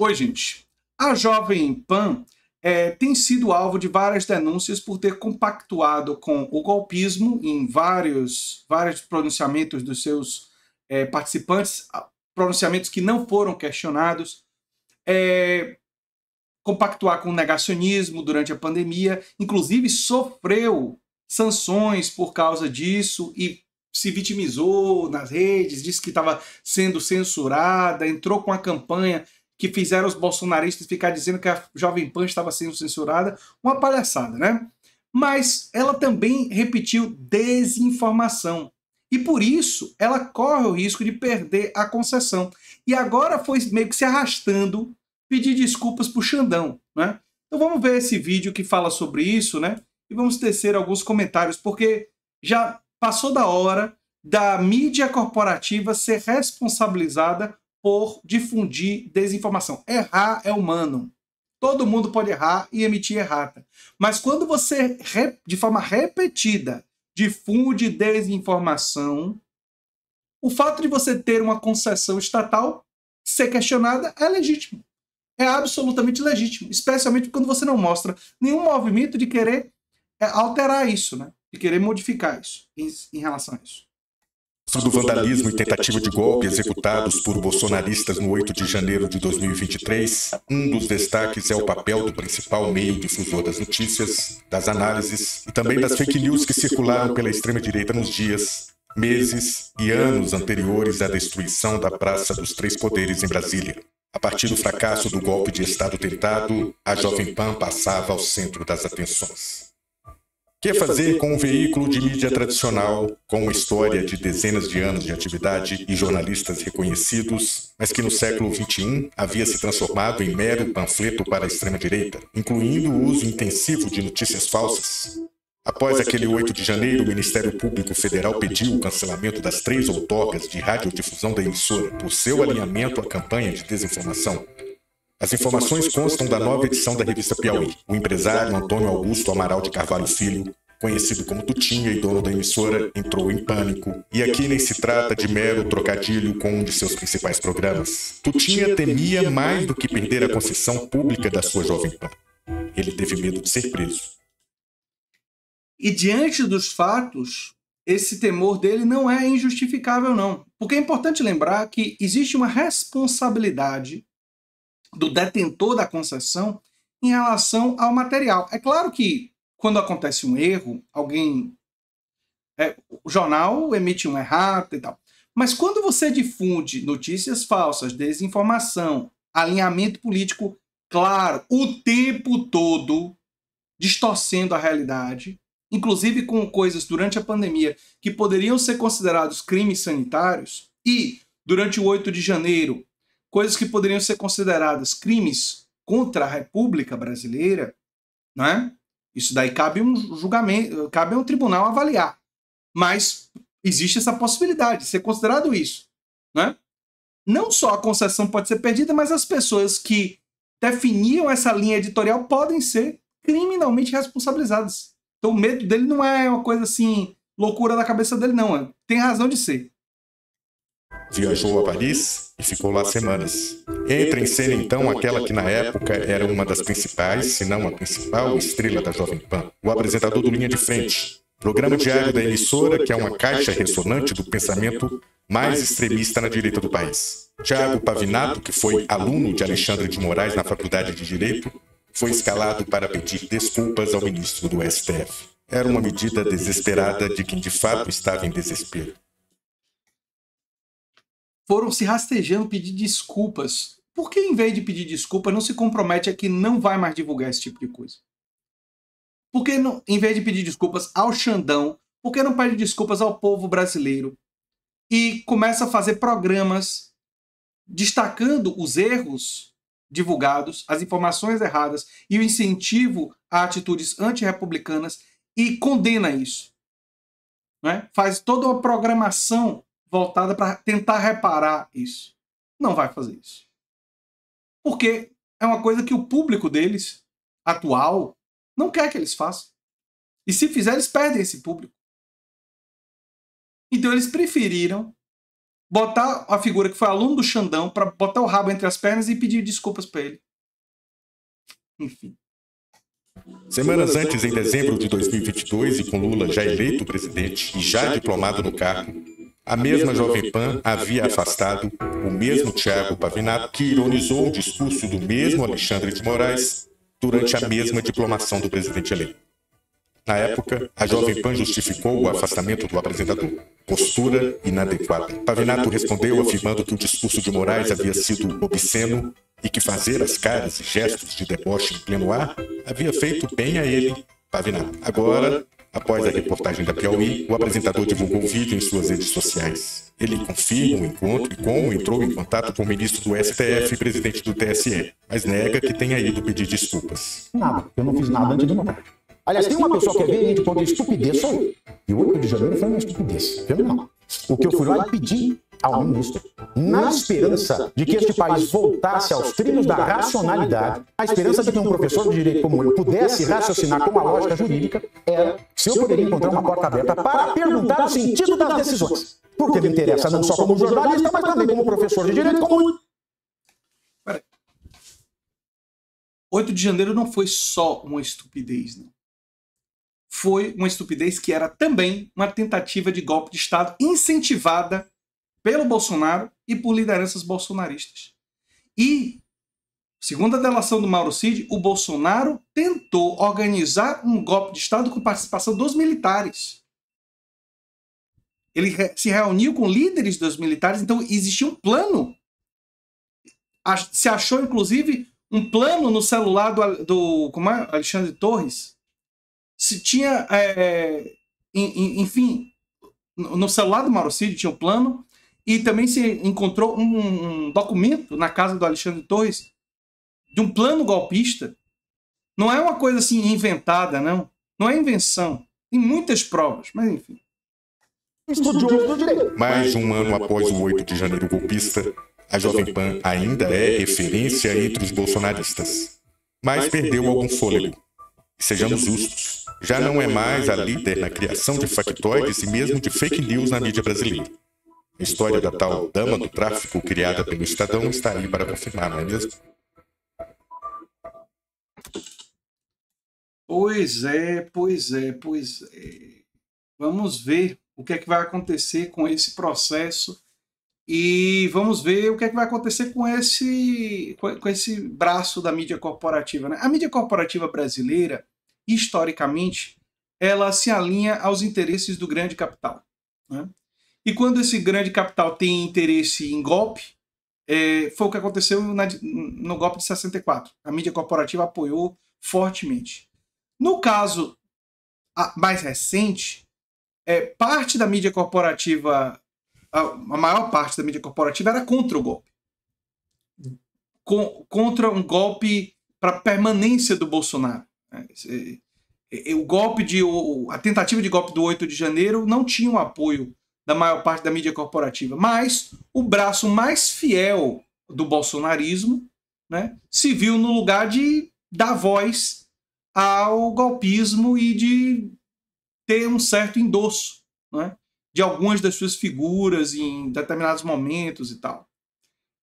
Oi, gente. A Jovem Pan tem sido alvo de várias denúncias por ter compactuado com o golpismo em vários pronunciamentos dos seus participantes, pronunciamentos que não foram questionados, compactuar com o negacionismo durante a pandemia, inclusive sofreu sanções por causa disso e se vitimizou nas redes, disse que estava sendo censurada, entrou com a campanha que fizeram os bolsonaristas ficar dizendo que a Jovem Pan estava sendo censurada, uma palhaçada, né? Mas ela também repetiu desinformação. E por isso ela corre o risco de perder a concessão. E agora foi meio que se arrastando pedir desculpas para o Xandão, né? Então vamos ver esse vídeo que fala sobre isso, né? E vamos tecer alguns comentários, porque já passou da hora da mídia corporativa ser responsabilizada por difundir desinformação. Errar é humano. Todo mundo pode errar e emitir errata. Mas quando você, de forma repetida, difunde desinformação, o fato de você ter uma concessão estatal ser questionada é legítimo. É absolutamente legítimo. Especialmente quando você não mostra nenhum movimento de querer alterar isso, né? De querer modificar isso em relação a isso. Do vandalismo e tentativa de golpe executados por bolsonaristas no 8 de janeiro de 2023, um dos destaques é o papel do principal meio difusor das notícias, das análises e também das fake news que circularam pela extrema-direita nos dias, meses e anos anteriores à destruição da Praça dos Três Poderes em Brasília. A partir do fracasso do golpe de Estado tentado, a Jovem Pan passava ao centro das atenções. O que fazer com um veículo de mídia tradicional, com uma história de dezenas de anos de atividade e jornalistas reconhecidos, mas que no século XXI havia se transformado em mero panfleto para a extrema-direita, incluindo o uso intensivo de notícias falsas? Após aquele 8 de janeiro, o Ministério Público Federal pediu o cancelamento das 3 outorgas de radiodifusão da emissora por seu alinhamento à campanha de desinformação. As informações constam da nova edição da revista Piauí. O empresário Antônio Augusto Amaral de Carvalho Filho, conhecido como Tutinha e dono da emissora, entrou em pânico. E aqui nem se trata de mero trocadilho com um de seus principais programas. Tutinha temia mais do que perder a concessão pública da sua Jovem Pan. Ele teve medo de ser preso. E diante dos fatos, esse temor dele não é injustificável, não. Porque é importante lembrar que existe uma responsabilidade do detentor da concessão em relação ao material. É claro que quando acontece um erro, o jornal emite um errata e tal. Mas quando você difunde notícias falsas, desinformação, alinhamento político, claro, o tempo todo, distorcendo a realidade, inclusive com coisas durante a pandemia que poderiam ser considerados crimes sanitários, e durante o 8 de janeiro, coisas que poderiam ser consideradas crimes contra a República Brasileira, não é? Isso daí cabe um julgamento, cabe a um tribunal avaliar. Mas existe essa possibilidade de ser considerado isso, não é? Não só a concessão pode ser perdida, mas as pessoas que definiam essa linha editorial podem ser criminalmente responsabilizadas. Então o medo dele não é uma coisa assim, loucura da cabeça dele, não. Tem razão de ser. Viajou a Paris e ficou lá semanas. Entra em cena então aquela que na época era uma das principais, se não a principal, estrela da Jovem Pan, o apresentador do Linha de Frente, programa diário da emissora que é uma caixa ressonante do pensamento mais extremista na direita do país. Tiago Pavinato, que foi aluno de Alexandre de Moraes na Faculdade de Direito, foi escalado para pedir desculpas ao ministro do STF. Era uma medida desesperada de quem de fato estava em desespero. Foram se rastejando pedir desculpas. Por que, em vez de pedir desculpa, não se compromete a que não vai mais divulgar esse tipo de coisa? Por que, não, em vez de pedir desculpas ao Xandão, por que não pede desculpas ao povo brasileiro? E começa a fazer programas destacando os erros divulgados, as informações erradas e o incentivo a atitudes antirrepublicanas e condena isso. Não é? Faz toda uma programação voltada para tentar reparar isso. Não vai fazer isso. Porque é uma coisa que o público deles, atual, não quer que eles façam. E se fizer, eles perdem esse público. Então eles preferiram botar a figura que foi aluno do Xandão para botar o rabo entre as pernas e pedir desculpas para ele. Enfim. Semanas antes, em dezembro de 2022, e com Lula já eleito presidente e já diplomado no cargo, a mesma Jovem Pan havia afastado o mesmo Thiago Pavinato, que ironizou o discurso do mesmo Alexandre de Moraes durante a mesma diplomação do presidente eleito. Na época, a Jovem Pan justificou o afastamento do apresentador. Postura inadequada. Pavinato respondeu afirmando que o discurso de Moraes havia sido obsceno e que fazer as caras e gestos de deboche em pleno ar havia feito bem a ele, Pavinato. Agora, após a reportagem da Piauí, o apresentador divulgou um vídeo em suas redes sociais. Ele confirma o encontro e como entrou em contato com o ministro do STF e presidente do TSE, mas nega que tenha ido pedir desculpas. Nada, eu não fiz nada antidemocrático. Aliás, tem uma pessoa que é veemente contra a estupidez, sou eu. E o 8 de janeiro foi uma estupidez. Fenomenal. O que eu fui lá e pedi ao ministro, na esperança de que este país voltasse aos trilhos da racionalidade, a esperança de que um professor de direito como eu pudesse raciocinar com a lógica jurídica, era se eu poderia encontrar uma porta aberta para perguntar o sentido das decisões. Porque me interessa não só como jornalista, mas também como professor de direito comum. 8 de janeiro não foi só uma estupidez, não. Foi uma estupidez que era também uma tentativa de golpe de Estado incentivada pelo Bolsonaro e por lideranças bolsonaristas. E, segundo a delação do Mauro Cid, o Bolsonaro tentou organizar um golpe de Estado com participação dos militares. Ele se reuniu com líderes dos militares, então existia um plano. Se achou, inclusive, um plano no celular do Alexandre Torres. Se tinha, enfim, no celular do Mauro Cid tinha um plano e também se encontrou um documento na casa do Alexandre Torres de um plano golpista. Não é uma coisa assim inventada, não. Não é invenção. Tem muitas provas, mas enfim. Mais de um ano após o 8 de janeiro golpista, a Jovem Pan ainda é referência entre os bolsonaristas, mas perdeu algum fôlego. E sejamos justos, já não é mais a líder na criação de factoides e mesmo de fake news na mídia brasileira. A história da tal dama do tráfico criada pelo Estadão está aí para confirmar, não é mesmo? Pois é. Vamos ver o que é que vai acontecer com esse processo e vamos ver o que é que vai acontecer com esse braço da mídia corporativa, né? A mídia corporativa brasileira, historicamente, ela se alinha aos interesses do grande capital, né? E quando esse grande capital tem interesse em golpe, foi o que aconteceu no golpe de 64. A mídia corporativa apoiou fortemente. No caso mais recente, parte da mídia corporativa, a maior parte da mídia corporativa era contra o golpe. Contra um golpe para a permanência do Bolsonaro. A tentativa de golpe do 8 de janeiro não tinha o apoio da maior parte da mídia corporativa, mas o braço mais fiel do bolsonarismo, né, se viu no lugar de dar voz ao golpismo e de ter um certo endosso, né, de algumas das suas figuras em determinados momentos e tal.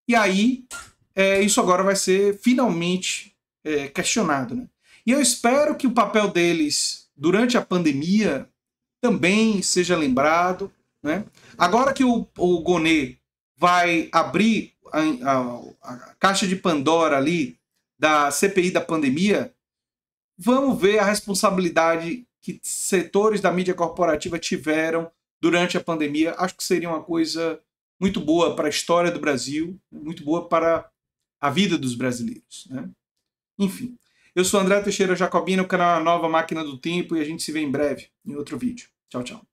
E aí, isso agora vai ser finalmente questionado, né? E eu espero que o papel deles durante a pandemia também seja lembrado, né? Agora que o Gonê vai abrir a caixa de Pandora ali da CPI da pandemia, vamos ver a responsabilidade que setores da mídia corporativa tiveram durante a pandemia. Acho que seria uma coisa muito boa para a história do Brasil, muito boa para a vida dos brasileiros, né? Enfim, eu sou André Teixeira Jacobina, o canal Nova Máquina do Tempo, e a gente se vê em breve em outro vídeo. Tchau, tchau.